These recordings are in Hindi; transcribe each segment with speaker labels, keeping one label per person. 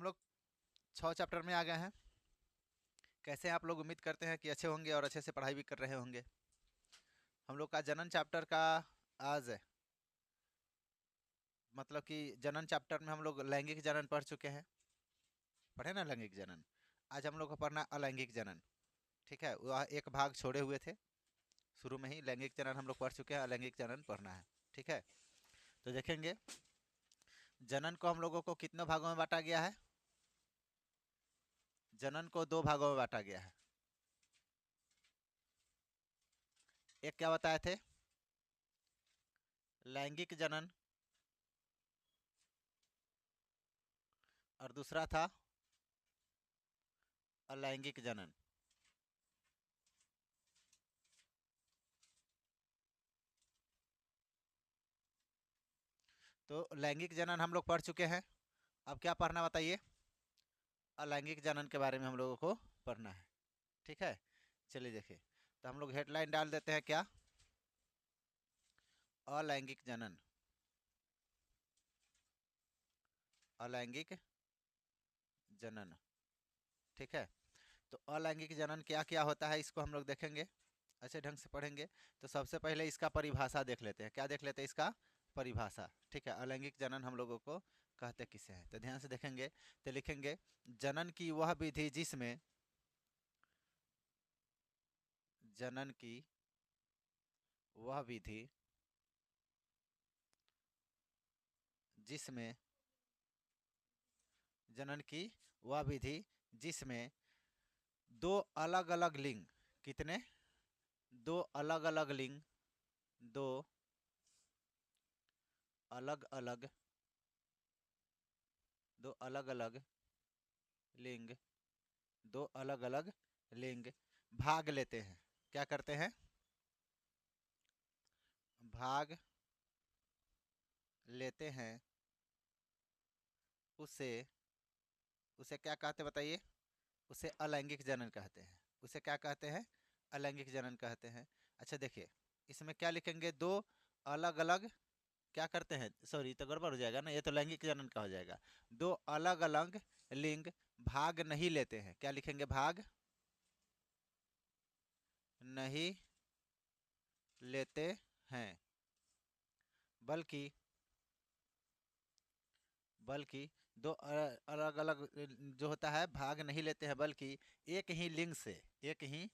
Speaker 1: हम लोग 6 चैप्टर में आ गए हैं। कैसे हैं आप लोग? उम्मीद करते हैं कि अच्छे होंगे और अच्छे से पढ़ाई भी कर रहे होंगे। हम लोग का जनन चैप्टर का आज मतलब कि जनन चैप्टर में हम लोग लैंगिक जनन पढ़ चुके हैं। पढ़े ना लैंगिक जनन। आज हम लोग को पढ़ना अलैंगिक जनन। ठीक है, वह एक भाग छोड़े हुए थे। शुरू में ही लैंगिक जनन हम लोग पढ़ चुके हैं, अलैंगिक जनन पढ़ना है। ठीक है, तो देखेंगे जनन को हम लोगों को कितने भागों में बांटा गया है। जनन को 2 भागों में बांटा गया है। एक क्या बताए थे? लैंगिक जनन, और दूसरा था अलैंगिक जनन। तो लैंगिक जनन हम लोग पढ़ चुके हैं। अब क्या पढ़ना बताइए? अलैंगिक जनन के बारे में हम लोगों को पढ़ना है। ठीक है, चलिए देखिए। तो हम लोग हेडलाइन डाल देते हैं क्या? अलैंगिक जनन। अलैंगिक जनन। ठीक है, तो अलैंगिक जनन क्या क्या होता है इसको हम लोग देखेंगे, अच्छे ढंग से पढ़ेंगे। तो सबसे पहले इसका परिभाषा देख लेते हैं। क्या देख लेते हैं? इसका परिभाषा। ठीक है, अलैंगिक जनन हम लोगों को कहते किसे हैं, तो ध्यान से देखेंगे। तो लिखेंगे जनन की वह विधि जिसमें, जनन की वह विधि जिसमें, जनन की वह विधि जिसमें दो अलग अलग लिंग, कितने? दो अलग अलग लिंग, दो अलग अलग, दो अलग अलग लिंग, दो अलग अलग लिंग भाग लेते हैं। क्या करते हैं? भाग लेते हैं। उसे उसे क्या कहते हैं बताइए? उसे अलैंगिक जनन कहते हैं। उसे क्या कहते हैं? अलैंगिक जनन कहते हैं। अच्छा देखिए, इसमें क्या लिखेंगे? दो अलग अलग क्या करते हैं, सॉरी तो गड़बड़ हो जाएगा ना, ये तो लैंगिक जनन का हो जाएगा। दो अलग अलग लिंग भाग नहीं लेते हैं। क्या लिखेंगे? भाग नहीं लेते हैं, बल्कि बल्कि दो अलग अलग जो होता है, भाग नहीं लेते हैं, बल्कि एक ही लिंग से, एक ही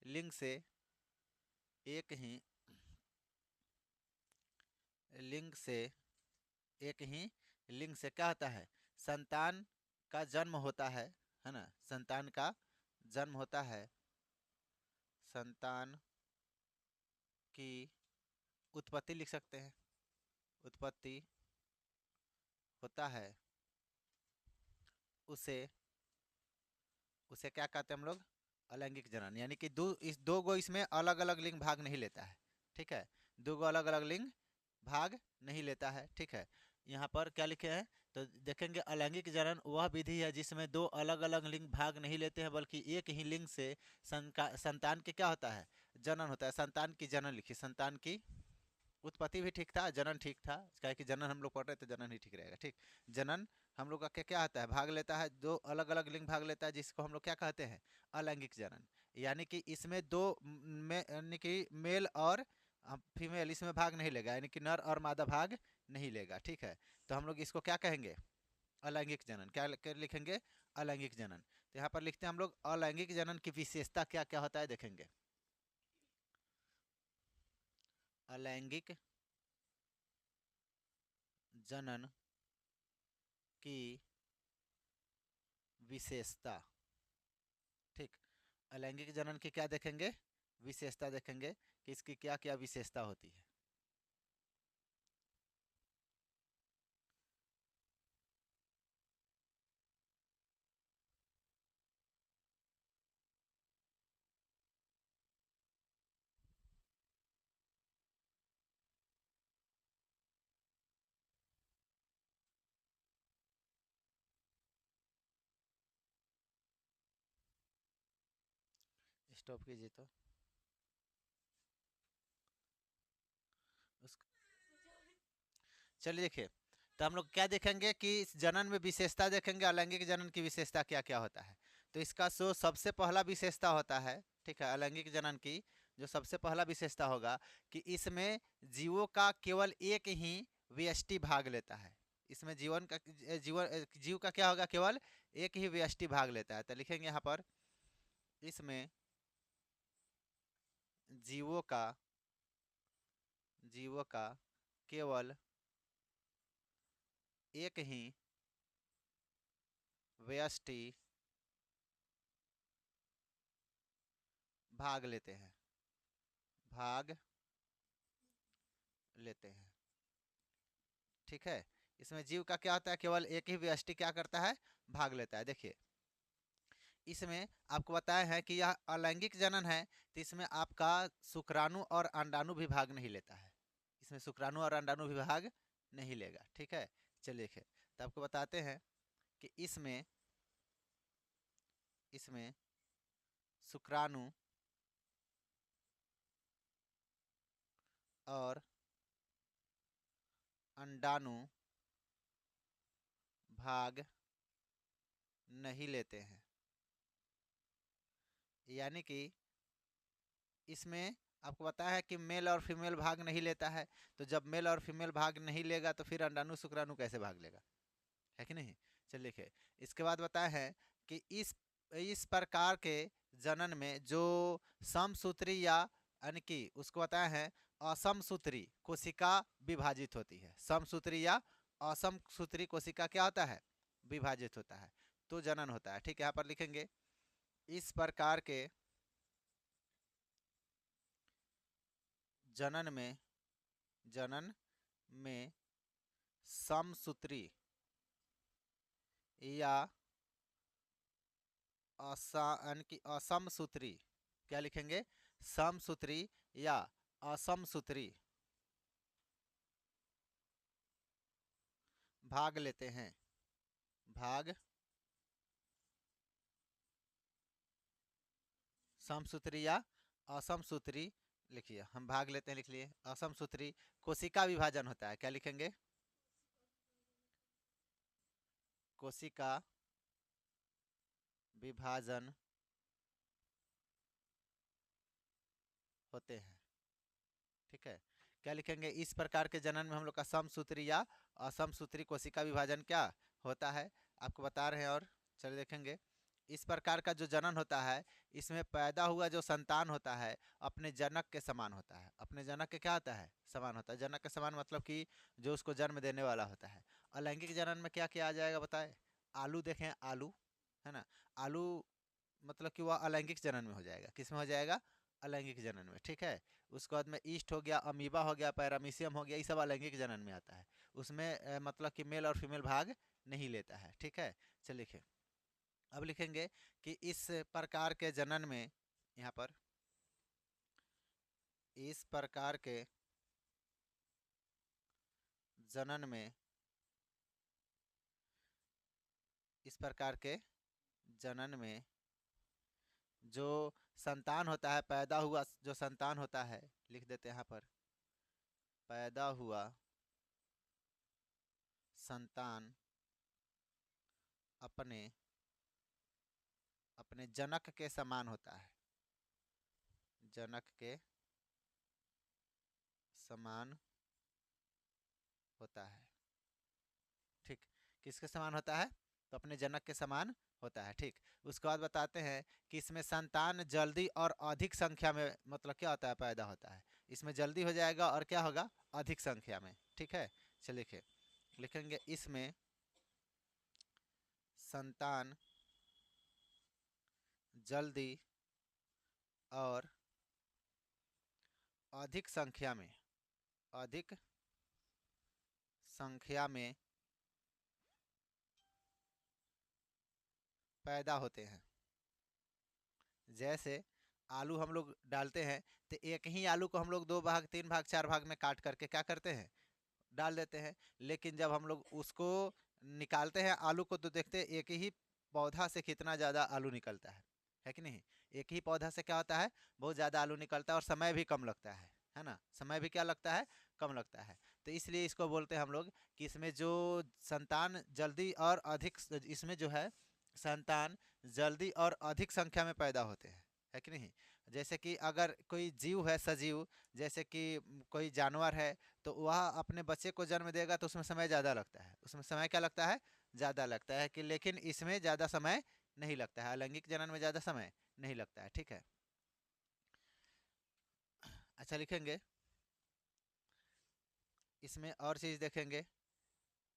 Speaker 1: लिंग से, एक ही लिंग से, एक ही लिंग से क्या होता है? संतान का जन्म होता है ना? संतान का जन्म होता है। संतान की उत्पत्ति लिख सकते हैं। उत्पत्ति होता है। उसे उसे क्या कहते हैं हम लोग? अलैंगिक जनन। यानी कि दो गो इसमें अलग अलग लिंग भाग नहीं लेता है। ठीक है, दो गो अलग अलग लिंग भाग नहीं लेता है। ठीक है, यहाँ पर क्या लिखे हैं? तो देखेंगे अलैंगिक जनन वह विधि है जिसमें दो अलग अलग लिंग भाग नहीं लेते हैं, बल्कि एक ही लिंग से संतान के क्या होता है? जनन होता है। संतान की जनन लिखिए। संतान की उत्पत्ति भी ठीक था, जनन ठीक था, क्या कि जनन हम लोग पढ़ रहे थे, जनन ही ठीक रहेगा। ठीक, जनन हम लोग का क्या क्या आता है? भाग लेता है, दो अलग अलग लिंग भाग लेता है, जिसको हम लोग क्या कहते हैं? अलैंगिक जनन। यानी कि इसमें दो में, यानी कि मेल और फीमेल इसमें भाग नहीं लेगा, यानी कि नर और मादा भाग नहीं लेगा। ठीक है, तो हम लोग इसको क्या कहेंगे? अलैंगिक जनन। क्या लिखेंगे? अलैंगिक जनन। तो यहाँ पर लिखते हैं हम लोग अलैंगिक जनन की विशेषता क्या क्या होता है, देखेंगे। अलैंगिक जनन की विशेषता। ठीक, अलैंगिक जनन की क्या देखेंगे? विशेषता देखेंगे कि इसकी क्या क्या विशेषता होती है। स्टॉप कीजिए तो उस चलिए देखिए। तो हम लोग क्या देखेंगे कि इस जनन में विशेषता देखेंगे, अलैंगिक जनन की विशेषता क्या क्या होता है। तो इसका जो सबसे पहला विशेषता होता है, ठीक है, अलैंगिक जनन की जो सबसे पहला विशेषता होगा कि इसमें जीवों का केवल एक ही व्यष्टि भाग लेता है। इसमें जीव का क्या होगा, केवल एक ही व्यष्टि भाग लेता है। तो लिखेंगे यहाँ पर इसमें जीवों का केवल एक ही व्यष्टि भाग लेते हैं, ठीक है। इसमें जीव का क्या होता है, केवल एक ही व्यष्टि क्या करता है, भाग लेता है। देखिए इसमें आपको बताया है कि यह अलैंगिक जनन है, तो इसमें आपका शुक्राणु और अंडाणु भी भाग नहीं लेता है। इसमें शुक्राणु और अंडाणु भी भाग नहीं लेगा, ठीक है। चलिए तो आपको बताते हैं कि इसमें शुक्राणु और अंडाणु भाग नहीं लेते हैं। यानी कि इसमें आपको बताया है कि मेल और फीमेल भाग नहीं लेता है, तो जब मेल और फीमेल भाग नहीं लेगा तो फिर अंडाणु शुक्राणु कैसे भाग लेगा, है कि नहीं। चलिए लिखे, इसके बाद बताया है कि इस प्रकार के जनन में जो समसूत्री या यानी कि उसको बताया है असमसूत्री कोशिका विभाजित होती है। समसूत्री या असमसूत्री कोशिका क्या होता है, विभाजित होता है, तो जनन होता है, ठीक है। यहाँ पर लिखेंगे इस प्रकार के जनन में समसूत्री या यानी कि असमसूत्री, क्या लिखेंगे, समसूत्री या असमसूत्री भाग लेते हैं, समसूत्री या असमसूत्री, लिखिए हम भाग लेते हैं, लिख लिए असमसूत्री कोशिका विभाजन होता है। क्या लिखेंगे, कोशिका विभाजन होते हैं, ठीक है। क्या लिखेंगे, इस प्रकार के जनन में हम लोग का समसूत्री या असमसूत्री कोशिका विभाजन क्या होता है, आपको बता रहे हैं। और चलिए देखेंगे, इस प्रकार का जो जनन होता है इसमें पैदा हुआ जो संतान होता है अपने जनक के समान होता है। अपने जनक के क्या होता है, समान होता है। जनक के समान मतलब कि जो उसको जन्म देने वाला होता है। अलैंगिक जनन में क्या किया आ जाएगा बताए, आलू देखें, आलू है ना, आलू मतलब कि वह अलैंगिक जनन में हो जाएगा। किस में हो जाएगा, अलैंगिक जनन में, ठीक है। उसके बाद में ईस्ट हो गया, अमीबा हो गया, पैरामीशियम हो गया, ये सब अलैंगिक जनन में आता है। उसमें मतलब कि मेल और फीमेल भाग नहीं लेता है, ठीक है। चलिए लिखें, अब लिखेंगे कि इस प्रकार के जनन में, यहाँ पर इस प्रकार के जनन में, इस प्रकार के जनन में जो संतान होता है, पैदा हुआ जो संतान होता है, लिख देते हैं यहाँ पर, पैदा हुआ संतान अपने अपने जनक के समान होता है, जनक के समान होता है, ठीक। किसके समान होता है, तो अपने जनक के समान होता है, ठीक। उसके बाद बताते हैं कि इसमें संतान जल्दी और अधिक संख्या में मतलब क्या होता है, पैदा होता है। इसमें जल्दी हो जाएगा और क्या होगा, अधिक संख्या में, ठीक है। चलिए लिखेंगे इसमें संतान जल्दी और अधिक संख्या में, अधिक संख्या में पैदा होते हैं। जैसे आलू हम लोग डालते हैं तो एक ही आलू को हम लोग 2 भाग 3 भाग 4 भाग में काट करके क्या करते हैं, डाल देते हैं। लेकिन जब हम लोग उसको निकालते हैं आलू को, तो देखते हैं एक ही पौधा से कितना ज़्यादा आलू निकलता है कि नहीं। एक ही पौधा से क्या होता है, बहुत ज़्यादा आलू निकलता है और समय भी कम लगता है ना। समय भी क्या लगता है, कम लगता है। तो इसलिए इसको बोलते हैं हम लोग कि इसमें जो संतान जल्दी और अधिक, इसमें जो है संतान जल्दी और अधिक संख्या में पैदा होते हैं, है कि नहीं। जैसे कि अगर कोई जीव है सजीव, जैसे कि कोई जानवर है, तो वह अपने बच्चे को जन्म देगा तो उसमें समय ज़्यादा लगता है, उसमें समय क्या लगता है, ज़्यादा लगता है कि, लेकिन इसमें ज़्यादा समय नहीं लगता है, अलैंगिक जनन में ज़्यादा समय नहीं लगता है, ठीक है। अच्छा लिखेंगे, इसमें और चीज़ देखेंगे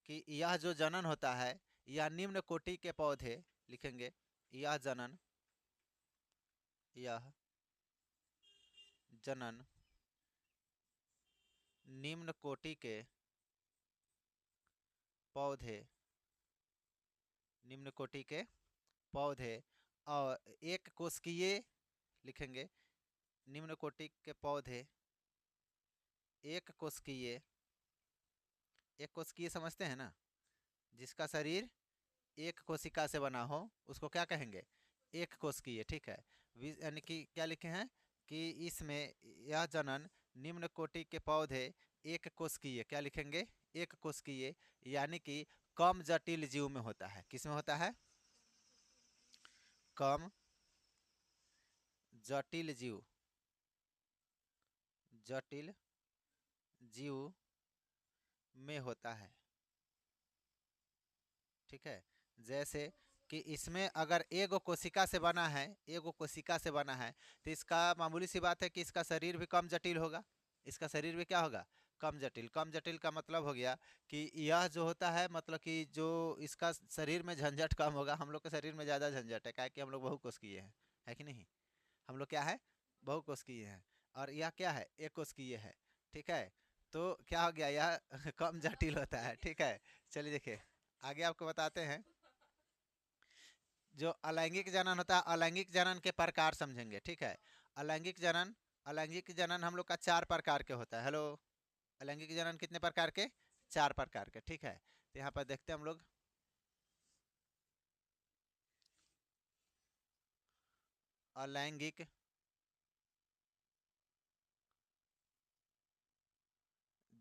Speaker 1: कि यह जो जनन होता है यह निम्न कोटि के पौधे, लिखेंगे यह जनन, यह जनन निम्न कोटि के पौधे, निम्न कोटि के पौधे और एक कोशिकीय, लिखेंगे निम्न कोटि के पौधे एक कोशिकीय, एक कोशिकीय समझते हैं ना, जिसका शरीर एक कोशिका से बना हो उसको क्या कहेंगे, एक कोशिकीय, ठीक है। यानी कि क्या लिखे हैं कि इसमें यह जनन निम्न कोटि के पौधे एक कोशिकीय, क्या लिखेंगे, एक कोशिकीय, यानी कि कम जटिल जीव में होता है। किस में होता है, कम जटिल जीव, जटिल जीव में होता है, ठीक है। जैसे कि इसमें अगर एगो कोशिका से बना है, एगो कोशिका से बना है, तो इसका मामूली सी बात है कि इसका शरीर भी कम जटिल होगा, इसका शरीर भी क्या होगा, कम जटिल। कम जटिल का मतलब हो गया कि यह जो होता है, मतलब कि जो इसका शरीर में झंझट कम होगा, हम लोग के शरीर में ज़्यादा झंझट है, क्या कि हम लोग बहुकोशिकीय हैं, है कि नहीं, हम लोग क्या है, बहुकोशिकीय हैं, और यह क्या है, एक कोशिकीय है, ठीक है। तो क्या हो गया, यह कम जटिल होता है, ठीक है। चलिए देखिए आगे आपको बताते हैं। जो अलैंगिक जनन होता है, अलैंगिक जनन के प्रकार समझेंगे, ठीक है। अलैंगिक जनन, अलैंगिक जनन हम लोग का 4 प्रकार के होता है। हेलो, अलैंगिक जनन कितने प्रकार के, 4 प्रकार के, ठीक है। तो यहाँ पर देखते हैं हम लोग, अलैंगिक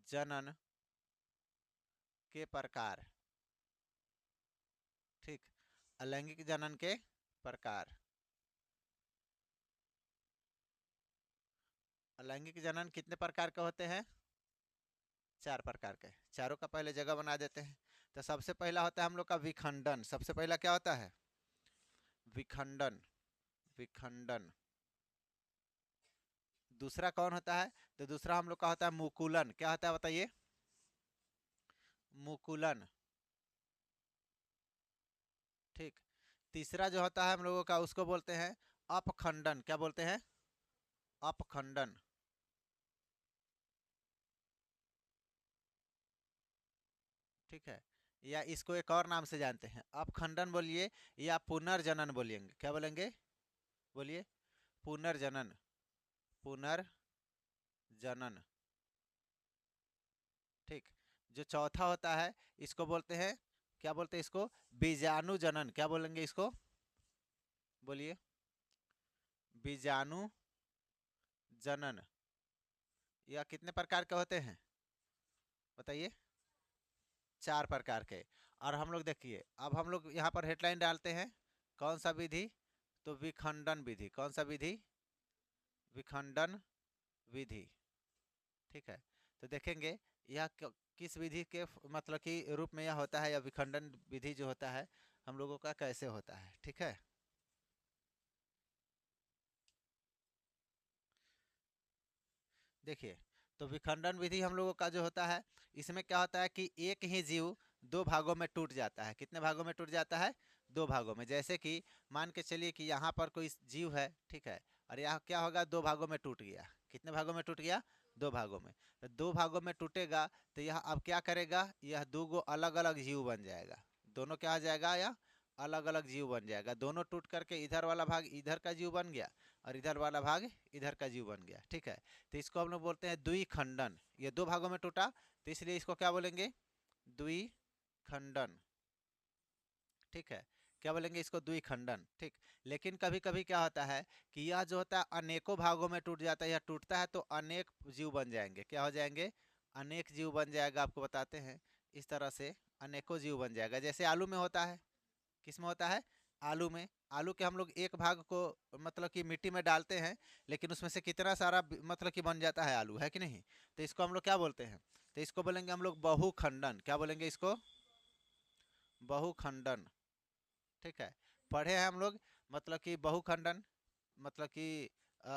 Speaker 1: जनन के प्रकार, ठीक, अलैंगिक जनन के प्रकार। अलैंगिक जनन कितने प्रकार के होते हैं, 4 प्रकार के, चारों का पहले जगह बना देते हैं। तो सबसे पहला होता है हम लोग का विखंडन, सबसे पहला क्या होता है, विखंडन, विखंडन। दूसरा कौन होता है, तो दूसरा हम लोग का होता है मुकुलन, क्या होता है बताइए, मुकुलन, ठीक। तीसरा जो होता है हम लोगों का उसको बोलते हैं अपखंडन, क्या बोलते हैं, अपखंडन, ठीक है। या इसको एक और नाम से जानते हैं, अपखंडन बोलिए या पुनर्जनन बोलेंगे, क्या बोलेंगे, बोलिए, पुनर्जनन, पुनर्जनन, ठीक। जो चौथा होता है इसको बोलते हैं, क्या बोलते हैं इसको, बीजाणु जनन, क्या बोलेंगे इसको, बोलिए, बीजाणु जनन। यह कितने प्रकार के होते हैं बताइए, 4 प्रकार के। और हम लोग देखिए, अब हम लोग यहाँ पर हेडलाइन डालते हैं, कौन सा विधि, तो विखंडन विधि, कौन सा विधि, विखंडन विधि, ठीक है। तो देखेंगे यह किस विधि के मतलब कि रूप में यह होता है, या विखंडन विधि जो होता है हम लोगों का कैसे होता है, ठीक है। देखिए, तो विखंडन विधि हम लोगों का जो होता है, इसमें क्या होता है कि एक ही जीव 2 भागों में टूट जाता है। कितने भागों में टूट जाता है, 2 भागों में। जैसे कि मान के चलिए कि यहाँ पर कोई जीव है, ठीक है, और यहाँ क्या होगा, 2 भागों में टूट गया। कितने भागों में टूट गया, 2 भागों में। तो 2 भागों में टूटेगा तो यह अब क्या करेगा, यह 2 गो अलग अलग जीव बन जाएगा, दोनों क्या आ जाएगा, या अलग अलग जीव बन जाएगा। दोनों टूट करके इधर वाला भाग इधर का जीव बन गया, और इधर वाला भाग इधर का जीव बन गया, ठीक है। तो इसको हम लोग बोलते हैं द्विखंडन। ये 2 भागों में टूटा तो इसलिए इसको क्या बोलेंगे, द्विखंडन, ठीक है। क्या बोलेंगे इसको, द्विखंडन, ठीक। लेकिन कभी कभी क्या होता है कि यह जो होता है अनेकों भागों में टूट जाता है, यह टूटता है तो अनेक जीव बन जाएंगे, क्या हो जाएंगे, अनेक जीव बन जाएगा, आपको बताते हैं। इस तरह से अनेकों जीव बन जाएगा, जैसे आलू में होता है। किस में होता है? आलू में। आलू के हम लोग एक भाग को मतलब कि मिट्टी में डालते हैं, लेकिन उसमें से कितना सारा मतलब कि बन जाता है आलू, है कि नहीं? तो इसको हम लोग क्या बोलते हैं? तो इसको बोलेंगे हम लोग बहुखंडन। क्या बोलेंगे इसको? बहुखंडन। ठीक है, पढ़े हैं हम लोग। मतलब कि बहुखंडन मतलब कि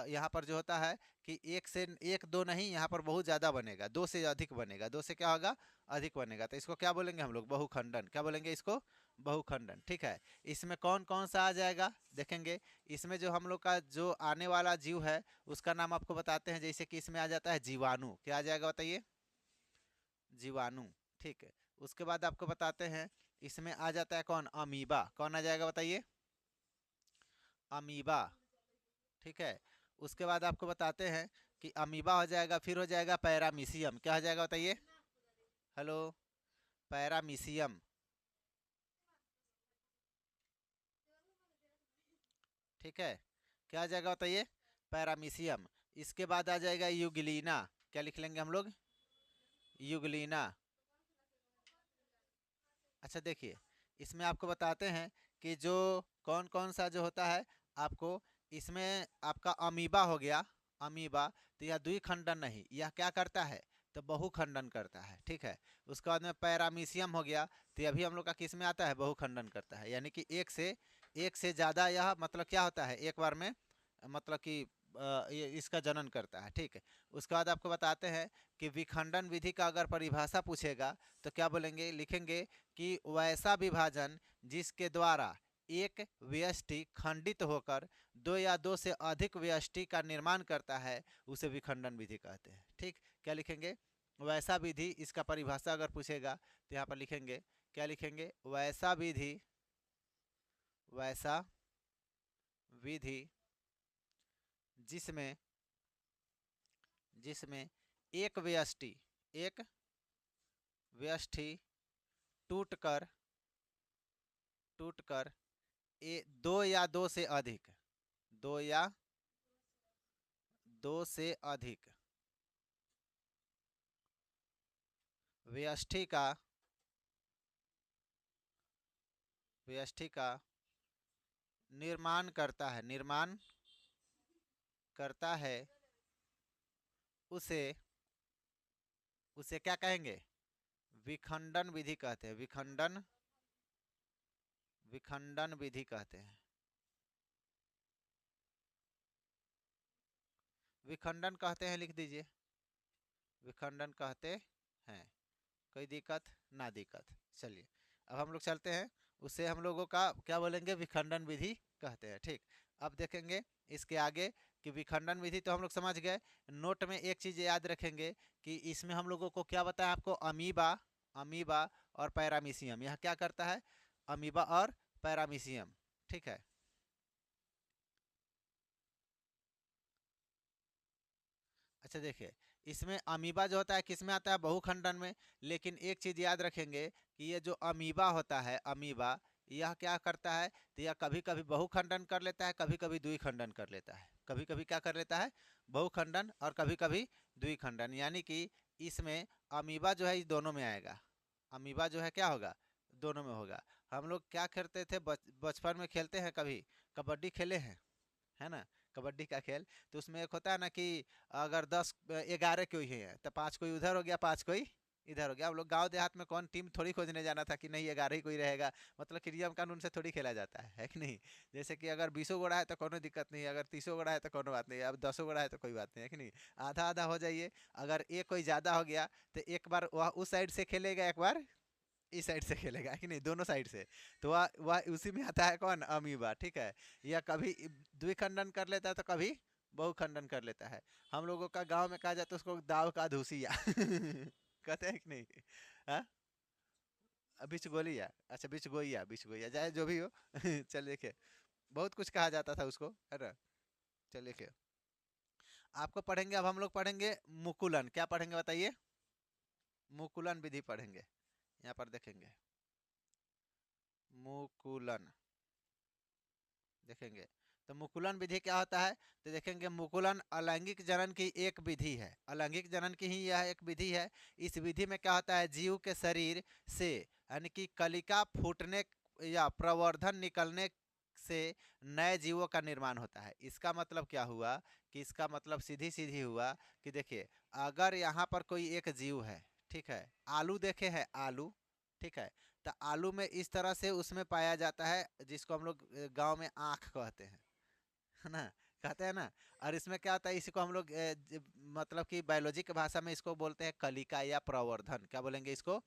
Speaker 1: यहाँ पर जो होता है कि एक से एक दो नहीं, यहाँ पर बहुत ज़्यादा बनेगा, दो से अधिक बनेगा, दो से क्या होगा? अधिक बनेगा। तो इसको क्या बोलेंगे हम लोग? बहुखंडन। क्या बोलेंगे इसको? बहुखंडन। ठीक है, इसमें कौन कौन सा आ जाएगा देखेंगे। इसमें जो हम लोग का जो आने वाला जीव है उसका नाम आपको बताते हैं। जैसे कि इसमें आ जाता है जीवाणु। क्या आ जाएगा बताइए? जीवाणु। ठीक है, उसके बाद आपको बताते हैं इसमें आ जाता है कौन? अमीबा। कौन आ जाएगा बताइए? अमीबा। ठीक है, उसके बाद आपको बताते हैं कि अमीबा हो जाएगा, फिर हो जाएगा पैरामीशियम। क्या हो जाएगा बताइए? Hello, paramecium. ठीक है, क्या आ जाएगा बताइए? पैरामीशियम। इसके बाद आ जाएगा यूग्लिना। क्या लिख लेंगे हम लोग? यूग्लिना। अच्छा देखिए, इसमें आपको बताते हैं कि जो कौन कौन सा जो होता है आपको, इसमें आपका अमीबा हो गया। अमीबा, तो यह द्विखंडन नहीं, यह क्या करता है? तो बहुखंडन करता है। ठीक है, उसके बाद में पैरामीशियम हो गया, तो यह भी हम लोग का किस में आता है? बहुखंडन करता है। यानी कि एक से ज़्यादा यह मतलब क्या होता है एक बार में, मतलब कि ये इसका जनन करता है। ठीक है, उसके बाद आपको बताते हैं कि विखंडन विधि का अगर परिभाषा पूछेगा तो क्या बोलेंगे? लिखेंगे कि वैसा विभाजन जिसके द्वारा एक व्यष्टि खंडित होकर दो या दो से अधिक व्यष्टि का निर्माण करता है, उसे विखंडन विधि कहते हैं। ठीक, क्या लिखेंगे? वैसा विधि। इसका परिभाषा अगर पूछेगा तो यहाँ पर लिखेंगे, क्या लिखेंगे? वैसा विधि। वैसा विधि जिसमें जिसमें एक व्यष्टि टूटकर टूटकर दो या दो से अधिक, दो या दो से अधिक व्यष्टि का निर्माण करता है, निर्माण करता है, उसे उसे क्या कहेंगे? विखंडन विधि कहते हैं। विखंडन विधि कहते हैं। विखंडन कहते हैं, लिख दीजिए। विखंडन कहते हैं। कोई दिक्कत ना दिक्कत। चलिए, अब हम लोग चलते हैं। उससे हम लोगों का क्या बोलेंगे? विखंडन विधि कहते हैं। ठीक, अब देखेंगे इसके आगे कि विखंडन विधि तो हम लोग समझ गए। नोट में एक चीज़ याद रखेंगे कि इसमें हम लोगों को क्या बताया आपको? अमीबा, अमीबा और पैरामीशियम। यह क्या करता है? अमीबा और पैरामीशियम। ठीक है, अच्छा देखिए, इसमें अमीबा जो होता है किस में आता है? बहुखंडन में। लेकिन एक चीज़ याद रखेंगे कि ये जो अमीबा होता है, अमीबा, यह क्या करता है? तो यह कभी कभी बहुखंडन कर लेता है, कभी कभी द्विखंडन कर लेता है। कभी कभी क्या कर लेता है? बहुखंडन, और कभी कभी द्विखंडन। यानी कि इसमें अमीबा जो है इस दोनों में आएगा। अमीबा जो है क्या होगा? दोनों में होगा। हम लोग क्या खेलते थे बचपन में? खेलते हैं कभी? कबड्डी खेले हैं, है ना? कबड्डी का खेल, तो उसमें एक होता है ना कि अगर 10 11 कोई है तो 5 कोई उधर हो गया, 5 कोई इधर हो गया। हम लोग गांव देहात में कौन टीम थोड़ी खोजने जाना था कि नहीं 11 ही कोई रहेगा। मतलब कि नियम कानून से थोड़ी खेला जाता है कि नहीं? जैसे कि अगर 20 गोड़ा है तो कोनो दिक्कत नहीं, अगर 30 गोड़ा है तो कोनो बात नहीं, अब 10 गोड़ा है तो कोई बात नहीं, है कि नहीं? आधा आधा हो जाइए। अगर एक कोई ज़्यादा हो गया तो एक बार वह उस साइड से खेलेगा, एक बार इस साइड से खेलेगा, है कि नहीं? दोनों साइड से। तो वह उसी में आता है कौन? अमीबा। ठीक है, या कभी द्विखंडन कर लेता है तो कभी बहुखंडन कर लेता है। हम लोगों का गांव में कहा जाता है उसको दाव का धूसिया कहते हैं कि नहीं? हाँ, बिच गोलिया, अच्छा बिच गोइया चाहे जो भी हो चल देखिए, बहुत कुछ कहा जाता था उसको, है ना? चल देखिए, आपको पढ़ेंगे, अब हम लोग पढ़ेंगे मुकुलन। क्या पढ़ेंगे बताइए? मुकुलन विधि पढ़ेंगे। यहाँ पर देखेंगे मुकुलन, देखेंगे तो मुकुलन विधि क्या होता है, तो देखेंगे मुकुलन अलैंगिक जनन की एक विधि है, अलैंगिक जनन की ही यह एक विधि है। इस विधि में क्या होता है, जीव के शरीर से यानी कि कलिका फूटने या प्रवर्धन निकलने से नए जीवों का निर्माण होता है। इसका मतलब क्या हुआ कि इसका मतलब सीधी सीधी हुआ कि देखिए, अगर यहाँ पर कोई एक जीव है, ठीक है, आलू देखे हैं आलू, ठीक है, तो आलू में इस तरह से उसमें पाया जाता है जिसको हम लोग गांव में आँख कहते हैं, है ना, कहते हैं ना। और इसमें क्या होता है, इसको हम लोग मतलब कि बायोलॉजी की भाषा में इसको बोलते हैं कलिका या प्रवर्धन, क्या बोलेंगे इसको।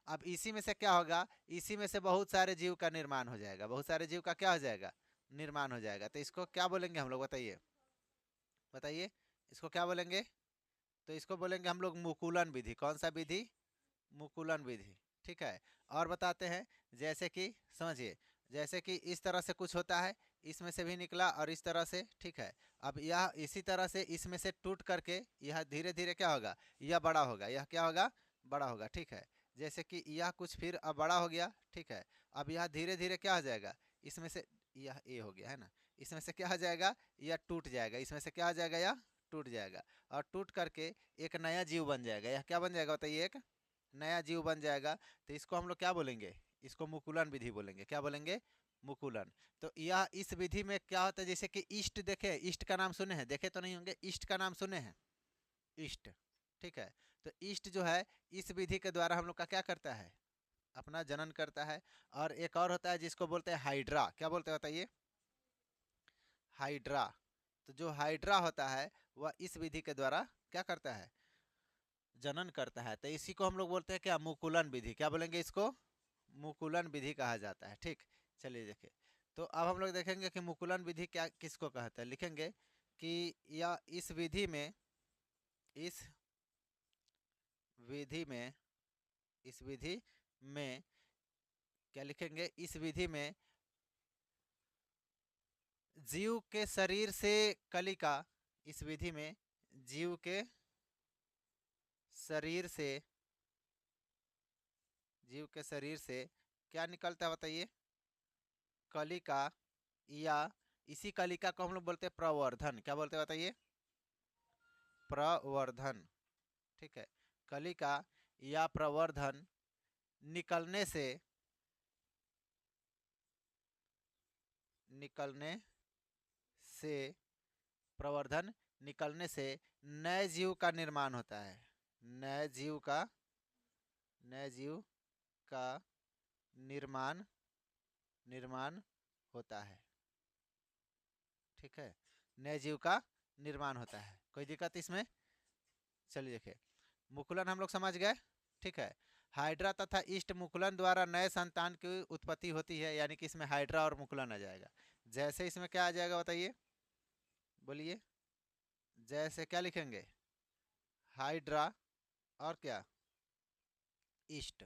Speaker 1: अब इसी में से क्या होगा, इसी में से बहुत सारे जीव का निर्माण हो जाएगा, बहुत सारे जीव का क्या हो जाएगा, निर्माण हो जाएगा। तो इसको क्या बोलेंगे हम लोग, बताइए बताइए, इसको क्या बोलेंगे। तो इसको बोलेंगे हम लोग मुकुलन विधि। कौन सा विधि, मुकुलन विधि, ठीक है। और बताते हैं, जैसे कि समझिए, जैसे कि इस तरह से कुछ होता है, इसमें से भी निकला और इस तरह से, ठीक है। अब यह इसी तरह से इसमें से टूट करके यह धीरे धीरे क्या होगा, यह बड़ा होगा, यह क्या होगा, बड़ा होगा, ठीक है। जैसे कि यह कुछ फिर अब बड़ा हो गया, ठीक है। अब यह धीरे धीरे क्या हो जाएगा, इसमें से यह ए हो गया है ना, इसमें से क्या हो जाएगा, यह टूट जाएगा, इसमें से क्या हो जाएगा, यह टूट जाएगा और टूट करके एक नया जीव बन जाएगा। यह क्या बन जाएगा बताइए, एक नया जीव बन जाएगा। तो इसको हम लोग क्या बोलेंगे, इसको मुकुलन विधि बोलेंगे। क्या बोलेंगे, मुकुलन। तो यह इस विधि में क्या होता है, जैसे कि ईस्ट देखे, ईस्ट का नाम सुने हैं, देखे तो नहीं होंगे, ईस्ट का नाम सुने हैं, ईस्ट, ठीक है। तो ईस्ट जो है इस विधि के द्वारा हम लोग का क्या करता है, अपना जनन करता है। और एक और होता है जिसको बोलते हैं हाइड्रा। क्या बोलते हैं बताइए, हाइड्रा। तो जो हाइड्रा होता है वह इस विधि के द्वारा क्या करता है, जनन करता है। तो इसी को हम लोग बोलते हैं क्या, मुकुलन विधि। क्या बोलेंगे इसको, मुकुलन विधि कहा जाता है, ठीक। चलिए देखिए, तो अब हम लोग देखेंगे कि मुकुलन विधि क्या किसको कहते हैं। लिखेंगे कि या इस विधि में, इस विधि में, इस विधि में क्या लिखेंगे, इस विधि में जीव के शरीर से कलिका, इस विधि में जीव के शरीर से, जीव के शरीर से क्या निकलता है बताइए, कलिका, या इसी कलिका को हम लोग बोलते हैं प्रवर्धन। क्या बोलते हैं बताइए, प्रवर्धन, ठीक है। कलिका या प्रवर्धन निकलने से, निकलने से, प्रवर्धन निकलने से नए जीव का निर्माण होता है, नए जीव का, नए जीव का निर्माण, निर्माण होता है, ठीक है। नए जीव का निर्माण होता है, कोई दिक्कत इसमें। चलिए देखिए, मुकुलन हम लोग समझ गए, ठीक है। हाइड्रा तथा ईस्ट मुकुलन द्वारा नए संतान की उत्पत्ति होती है, यानी कि इसमें हाइड्रा और मुकुलन आ जाएगा। जैसे इसमें क्या आ जाएगा बताइए, बोलिए, जैसे क्या लिखेंगे, हाइड्रा और क्या, ईस्ट,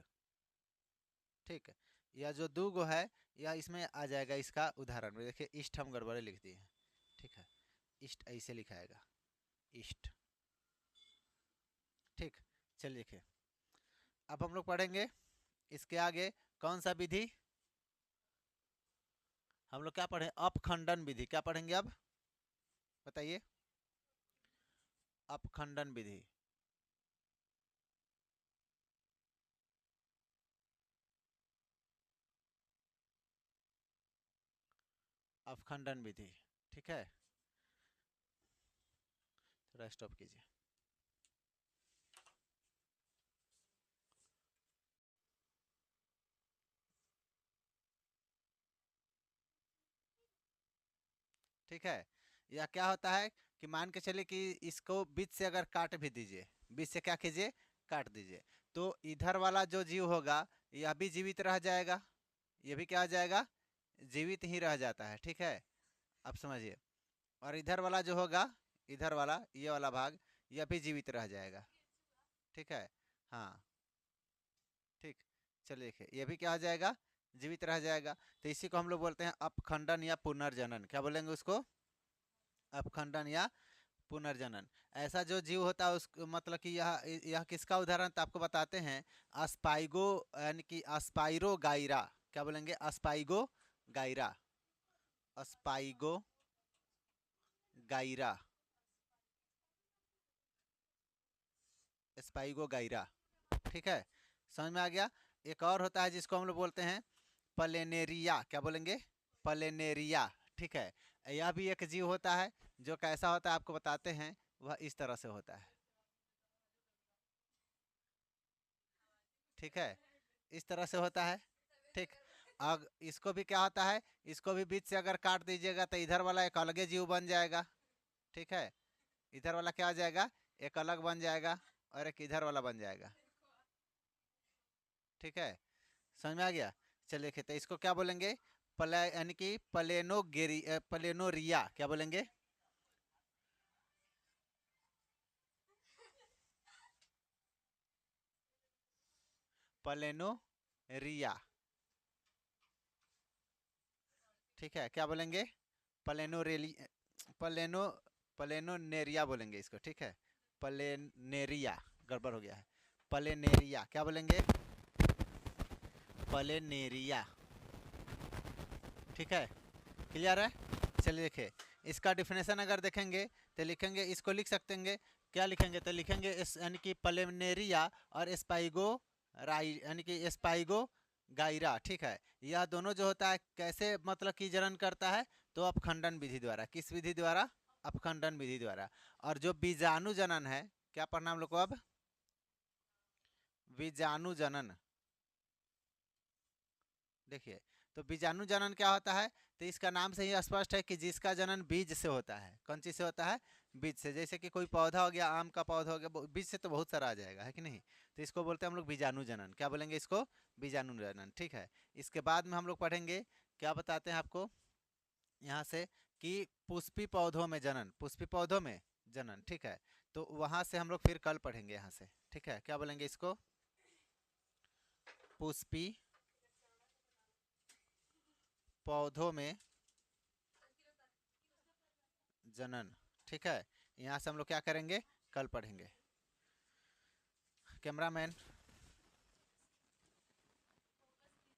Speaker 1: ठीक है। या जो दो गो है, या इसमें आ जाएगा इसका उदाहरण में। देखिए ईस्ट हम गड़बड़े लिख दिए हैं, ठीक है, ईस्ट ऐसे लिखाएगा, ईस्ट, ठीक। चलिए देखिए, अब हम लोग पढ़ेंगे इसके आगे कौन सा विधि, हम लोग क्या पढ़े, अपखंडन विधि। क्या पढ़ेंगे अब बताइए, अपखंडन विधि, अपखंडन विधि, ठीक है। थोड़ा स्टॉप कीजिए। ठीक है। या क्या होता है कि मान के चलिए कि इसको बीच से अगर काट भी दीजिए, बीच से क्या कीजिए, काट दीजिए, तो इधर वाला जो जीव होगा यह भी जीवित रह जाएगा, ये भी क्या हो जाएगा, जीवित ही रह जाता है, ठीक है। अब समझिए, और इधर वाला जो होगा, इधर वाला ये वाला भाग, यह भी जीवित रह जाएगा, ठीक है। हाँ, ठीक। चलिए देखिए, ये भी क्या हो जाएगा, जीवित रह जाएगा। तो इसी को हम लोग बोलते हैं अपखंडन या पुनर्जनन। क्या बोलेंगे उसको, अपखंडन या पुनर्जनन। ऐसा जो जीव होता है उस मतलब कि यह किसका उदाहरण तो आपको बताते हैं, अस्पाइगो, यानी कि अस्पाइरो गायरा। क्या बोलेंगे, अस्पाइगो गायरा, स्पाइगो गाइरा, स्पाइगो गाइरा। ठीक है, समझ में आ गया। एक और होता है जिसको हम लोग बोलते हैं प्लेनेरिया। क्या बोलेंगे? प्लेनेरिया। ठीक है, यह भी एक जीव होता है जो कैसा होता है आपको बताते हैं। वह इस तरह से होता है। ठीक है, इस तरह से होता है। ठीक, अब इसको भी क्या होता है, इसको भी बीच से अगर काट दीजिएगा तो इधर वाला एक अलगे जीव बन जाएगा। ठीक है, इधर वाला क्या हो जाएगा, एक अलग बन जाएगा और एक इधर वाला बन जाएगा। ठीक है, समझ में आ गया। चलिए देखते इसको क्या बोलेंगे, यानी कि प्लेनोरिया। क्या बोलेंगे? प्लेनोरिया। ठीक है, क्या बोलेंगे? प्लेनोरेली प्लेनो प्लेनोनेरिया बोलेंगे इसको। ठीक है, प्लेनेरिया, गड़बड़ हो गया है। प्लेनेरिया क्या बोलेंगे? प्लेनेरिया। ठीक है, क्लियर है। चलिए देखिए, इसका डिफिनेशन अगर देखेंगे तो लिखेंगे, इसको लिख सकते हैं। क्या लिखेंगे तो लिखेंगे यानी कि प्लेनेरिया और स्पाइगो राई, यानी कि स्पाइगो गाइरा। ठीक है, यह दोनों जो होता है कैसे मतलब कि जनन करता है, तो अपखंडन विधि द्वारा। किस विधि द्वारा? अपखंडन विधि द्वारा। और जो बीजाणु जनन है, क्या पढ़ना हम लोग को अब? बीजाणु जनन। देखिए, तो बीजाणु जनन क्या होता है, तो इसका नाम से ही स्पष्ट है कि जिसका जनन बीज से होता है। कौन चीज से होता है? बीज से। जैसे कि कोई पौधा हो गया, आम का पौधा हो गया, बीज से तो बहुत सारा आ जाएगा, है कि नहीं। तो इसको बोलते हैं हम लोग बीजाणु जनन। क्या बोलेंगे इसको? बीजाणु जनन। ठीक है, इसके बाद में हम लोग पढ़ेंगे, क्या बताते हैं आपको यहाँ से, कि पुष्पी पौधों में जनन, पुष्पी पौधों में जनन। ठीक है, तो वहां से हम लोग फिर कल पढ़ेंगे यहाँ से। ठीक है, क्या बोलेंगे इसको? पुष्पी पौधों में जनन। ठीक है, यहाँ से हम लोग क्या करेंगे, कल पढ़ेंगे। कैमरामैन